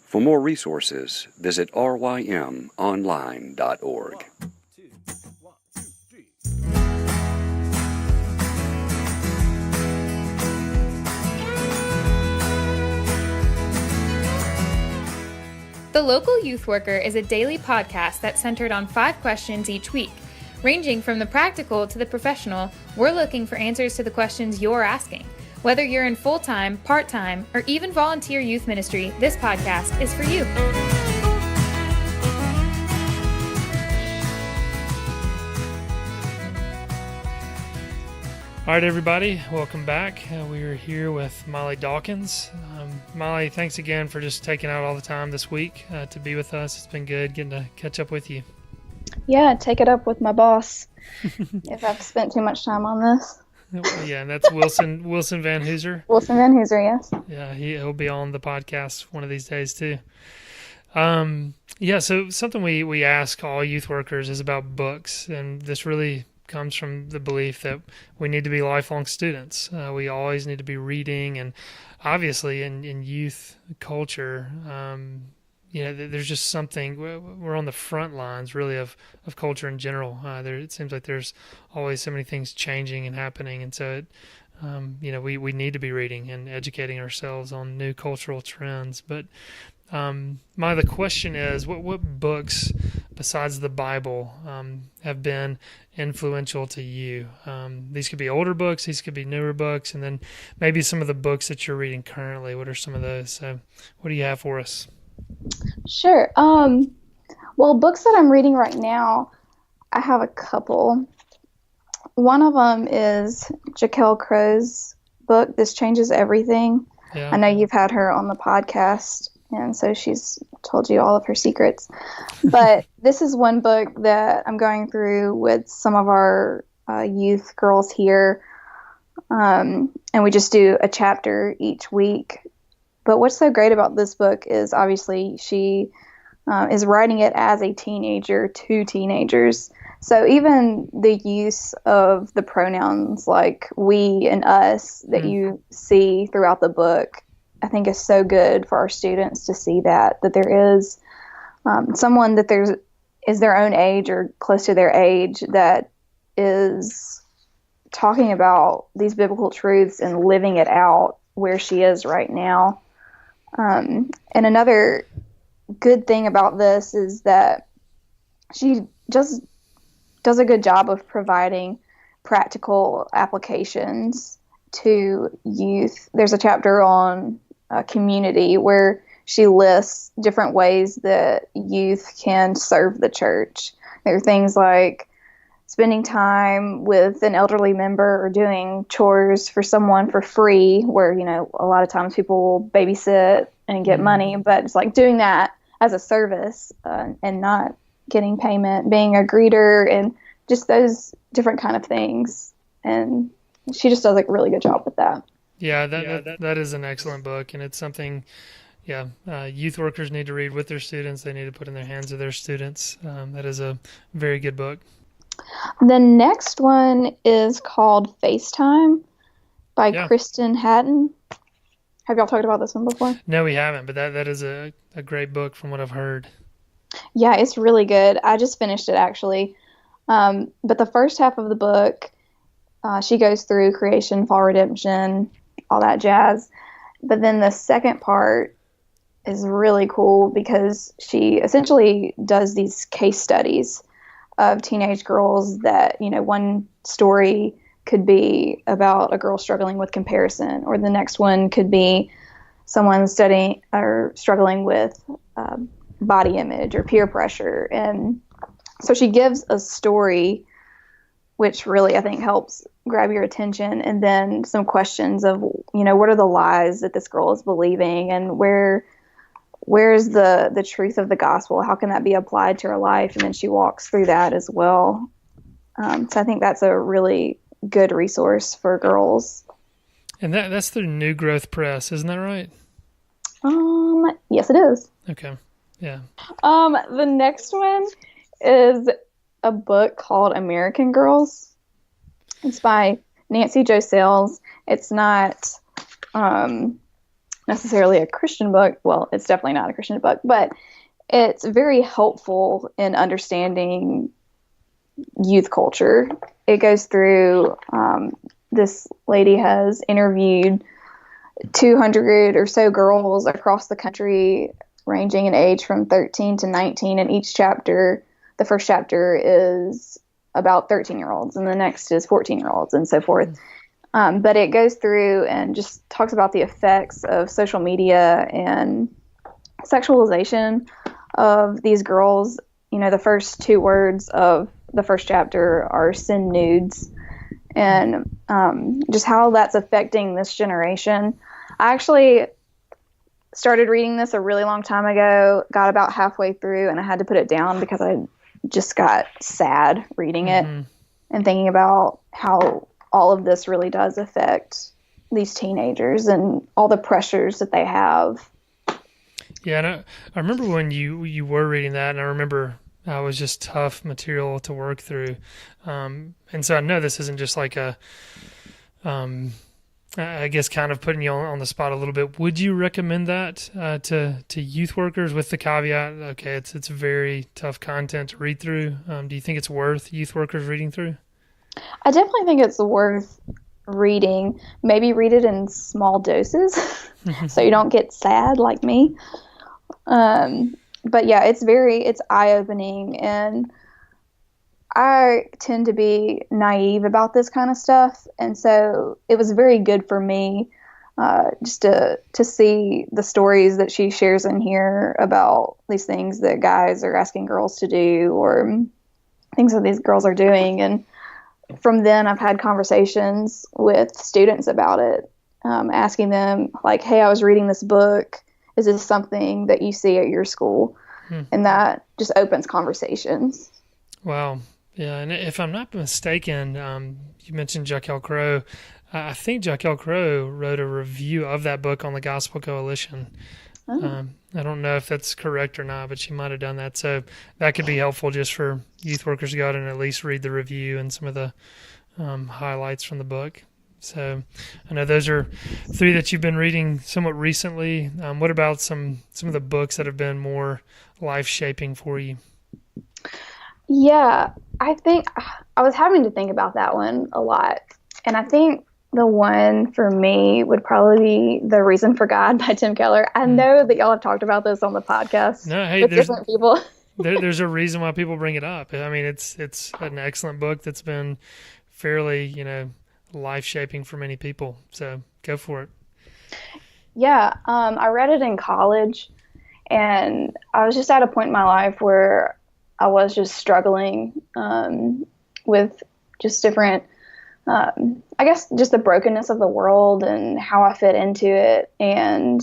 For more resources, visit rymonline.org. The Local Youth Worker is a daily podcast that's centered on 5 questions each week. Ranging from the practical to the professional, we're looking for answers to the questions you're asking. Whether you're in full-time, part-time, or even volunteer youth ministry, this podcast is for you. All right, everybody, welcome back. We are here with Molly Dawkins. Molly, thanks again for just taking out all the time this week to be with us. It's been good getting to catch up with you. Yeah, take it up with my boss if I've spent too much time on this. Yeah, and that's Wilson Van Hooser. Wilson Van Hooser, yes. Yeah, he'll be on the podcast one of these days too. So something we ask all youth workers is about books, and this really comes from the belief that we need to be lifelong students. We always need to be reading, and obviously in youth culture, there's just something, we're on the front lines really of culture in general. It seems like there's always so many things changing and happening, and so we need to be reading and educating ourselves on new cultural trends. But the question is, what books besides the Bible have been influential to you? These could be older books, these could be newer books, and then maybe some of the books that you're reading currently. What are some of those? So what do you have for us? Sure. Well, books that I'm reading right now, I have a couple. One of them is Jaquel Crow's book, This Changes Everything. Yeah. I know you've had her on the podcast, and so she's told you all of her secrets. But this is one book that I'm going through with some of our youth girls here, and we just do a chapter each week. But what's so great about this book is obviously she is writing it as a teenager to teenagers. So even the use of the pronouns like we and us that you see throughout the book, I think is so good for our students to see that there is someone that is their own age or close to their age that is talking about these biblical truths and living it out where she is right now. And another good thing about this is that she just does a good job of providing practical applications to youth. There's a chapter on community where she lists different ways that youth can serve the church. There are things like spending time with an elderly member or doing chores for someone for free, where, a lot of times people will babysit and get money, but it's like doing that as a service and not getting payment, being a greeter, and just those different kind of things. And she just does a really good job with that. Yeah, that is an excellent book, and it's something, youth workers need to read with their students. They need to put in their hands of their students. That is a very good book. The next one is called FaceTime by Kristen Hatton. Have y'all talked about this one before? No, we haven't, but that is a great book from what I've heard. Yeah, it's really good. I just finished it, actually. But the first half of the book, she goes through creation, fall, redemption, all that jazz. But then the second part is really cool because she essentially does these case studies of teenage girls that, one story could be about a girl struggling with comparison, or the next one could be someone studying or struggling with body image or peer pressure. And so she gives a story which really, I think, helps grab your attention, and then some questions of, what are the lies that this girl is believing, and where's the truth of the gospel? How can that be applied to her life? And then she walks through that as well. So I think that's a really good resource for girls. And that's through New Growth Press, isn't that right? Yes, it is. Okay. Yeah. The next one is a book called American Girls. It's by Nancy Jo Sales. It's not necessarily a Christian book. Well, it's definitely not a Christian book, but it's very helpful in understanding youth culture. It goes through, this lady has interviewed 200 or so girls across the country, ranging in age from 13 to 19. And each chapter, the first chapter is about 13-year-olds, and the next is 14-year-olds, and so forth. But it goes through and just talks about the effects of social media and sexualization of these girls. You know, the first two words of the first chapter are "send nudes," and just how that's affecting this generation. I actually started reading this a really long time ago, got about halfway through, and I had to put it down because I just got sad reading it and thinking about how all of this really does affect these teenagers and all the pressures that they have. Yeah, and I remember when you were reading that, and I remember it was just tough material to work through. And so I know this isn't just like I guess kind of putting you on the spot a little bit. Would you recommend that to youth workers with the caveat, okay, it's very tough content to read through? Do you think it's worth youth workers reading through? I definitely think it's worth reading. Maybe read it in small doses so you don't get sad like me. But yeah, it's eye-opening, and I tend to be naive about this kind of stuff, and so it was very good for me just to see the stories that she shares in here about these things that guys are asking girls to do, or things that these girls are doing. And from then, I've had conversations with students about it, asking them, like, hey, I was reading this book. Is this something that you see at your school? And that just opens conversations. Wow. Yeah, and if I'm not mistaken, you mentioned Jaquel Crowe. I think Jaquel Crowe wrote a review of that book on the Gospel Coalition. I don't know if that's correct or not, but she might have done that. So that could be helpful just for youth workers to go out and at least read the review and some of the highlights from the book. So I know those are three that you've been reading somewhat recently. What about some of the books that have been more life-shaping for you? Yeah, I think I was having to think about that one a lot. And I think the one for me would probably be The Reason for God by Tim Keller. I know that y'all have talked about this on the podcast with different people. There's a reason why people bring it up. I mean, it's an excellent book that's been fairly, life-shaping for many people. So go for it. Yeah, I read it in college, and I was just at a point in my life where I was just struggling with just different, I guess, just the brokenness of the world and how I fit into it. And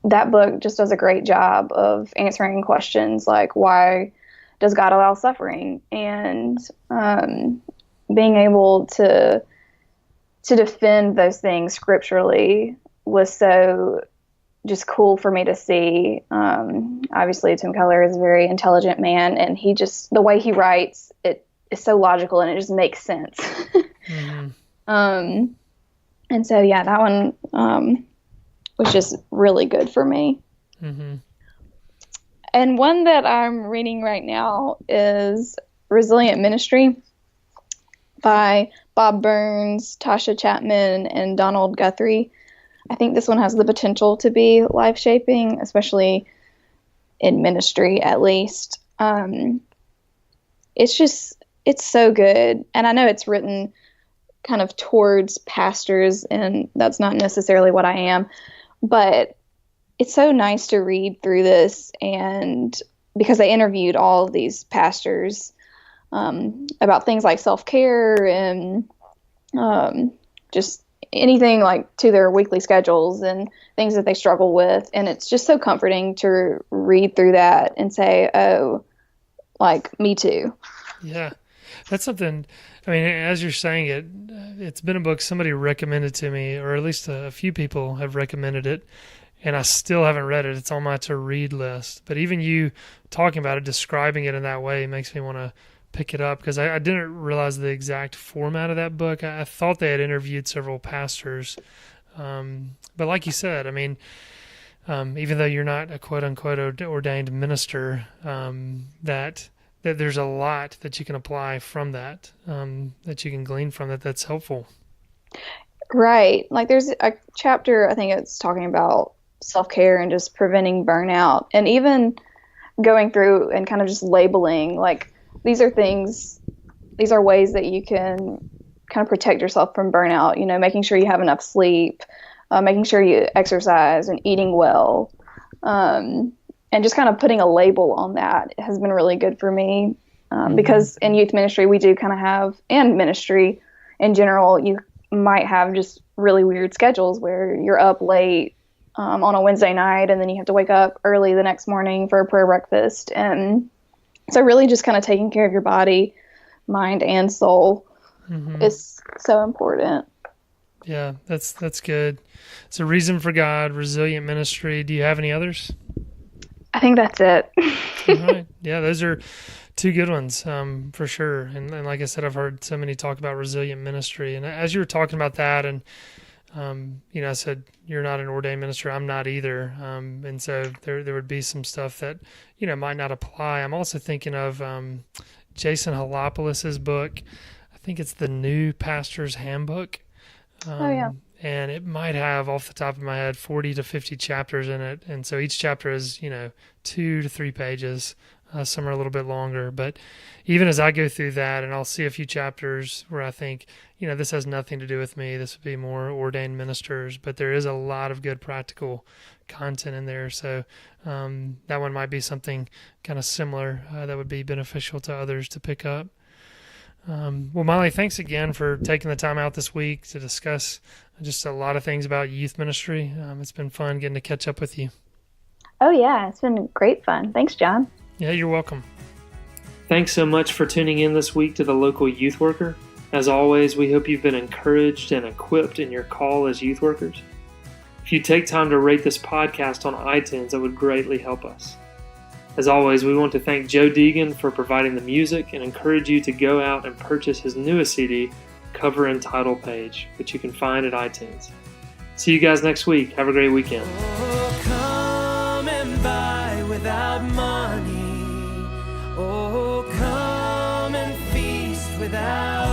that book just does a great job of answering questions like, why does God allow suffering? And being able to defend those things scripturally was so just cool for me to see. Obviously, Tim Keller is a very intelligent man, and the way he writes, it is so logical and it just makes sense. And so, yeah, that one was just really good for me. And one that I'm reading right now is Resilient Ministry by Bob Burns, Tasha Chapman, and Donald Guthrie. I think this one has the potential to be life-shaping, especially in ministry, at least. It's so good. And I know it's written kind of towards pastors, and that's not necessarily what I am, but it's so nice to read through this, and because they interviewed all of these pastors about things like self-care and just anything like to their weekly schedules and things that they struggle with. And it's just so comforting to read through that and say, oh, like, me too. Yeah, that's something. I mean, as you're saying it, it's been a book somebody recommended to me, or at least a few people have recommended it, and I still haven't read it. It's on my to-read list. But even you talking about it, describing it in that way, makes me want to pick it up, because I didn't realize the exact format of that book. I thought they had interviewed several pastors. But like you said, I mean, even though you're not a quote unquote ordained minister, that there's a lot that you can apply from that, that you can glean from that that's helpful. Right. Like there's a chapter, I think it's talking about self-care and just preventing burnout, and even going through and kind of just labeling, like these are ways that you can kind of protect yourself from burnout, making sure you have enough sleep, making sure you exercise and eating well. And just kind of putting a label on that has been really good for me. Because in youth ministry, we do kind of have, and ministry in general, you might have just really weird schedules where you're up late on a Wednesday night, and then you have to wake up early the next morning for a prayer breakfast. And so really just kind of taking care of your body, mind, and soul is so important. Yeah, that's good. It's a reason for God, resilient ministry. Do you have any others? I think that's it. All right. Yeah, those are two good ones, for sure. And like I said, I've heard so many talk about resilient ministry. And as you were talking about that, and I said, you're not an ordained minister. I'm not either. And so there would be some stuff that, might not apply. I'm also thinking of Jason Halopoulos's book. I think it's The New Pastor's Handbook. Oh, yeah. And it might have, off the top of my head, 40 to 50 chapters in it. And so each chapter is, 2 to 3 pages. Some are a little bit longer. But even as I go through that, and I'll see a few chapters where I think, this has nothing to do with me. This would be more ordained ministers. But there is a lot of good practical content in there. So that one might be something kind of similar that would be beneficial to others to pick up. Well, Molly, thanks again for taking the time out this week to discuss just a lot of things about youth ministry. It's been fun getting to catch up with you. Oh, yeah. It's been great fun. Thanks, John. Yeah, you're welcome. Thanks so much for tuning in this week to the local youth worker. As always, we hope you've been encouraged and equipped in your call as youth workers. If you take time to rate this podcast on iTunes, that would greatly help us. As always, we want to thank Joe Deegan for providing the music and encourage you to go out and purchase his newest CD, Cover and Title Page, which you can find at iTunes. See you guys next week. Have a great weekend. Oh, come and buy without money. Oh, come and feast without